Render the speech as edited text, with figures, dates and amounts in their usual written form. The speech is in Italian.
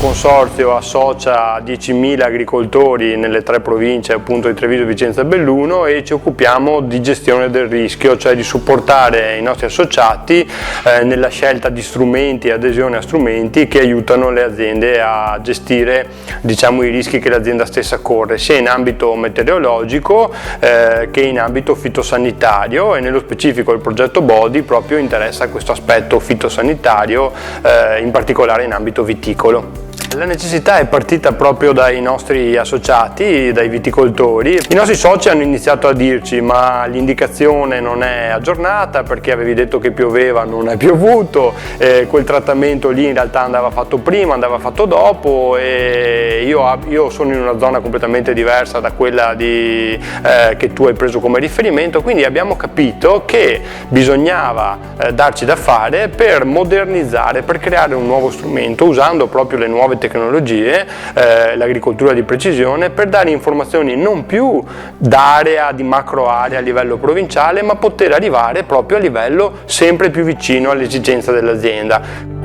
consorzio associa 10.000 agricoltori nelle 3 province, appunto di Treviso, Vicenza e Belluno, e ci occupiamo di gestione del rischio, cioè di supportare i nostri associati nella scelta di strumenti e adesione a strumenti che aiutano le aziende a gestire, diciamo, i rischi che l'azienda stessa corre, sia in ambito meteorologico che in ambito fitosanitario, e nello specifico il progetto Body proprio interessa questo aspetto fitosanitario, in particolare in ambito viticolo. La necessità è partita proprio dai nostri associati, dai viticoltori. I nostri soci hanno iniziato a dirci: ma l'indicazione non è aggiornata perché avevi detto che pioveva, non è piovuto, quel trattamento lì in realtà andava fatto prima, andava fatto dopo, e io sono in una zona completamente diversa da quella che tu hai preso come riferimento, quindi abbiamo capito che bisognava darci da fare per modernizzare, per creare un nuovo strumento usando proprio le nuove tecnologie, l'agricoltura di precisione, per dare informazioni non più d'area, di macro area a livello provinciale, ma poter arrivare proprio a livello sempre più vicino alle esigenze dell'azienda.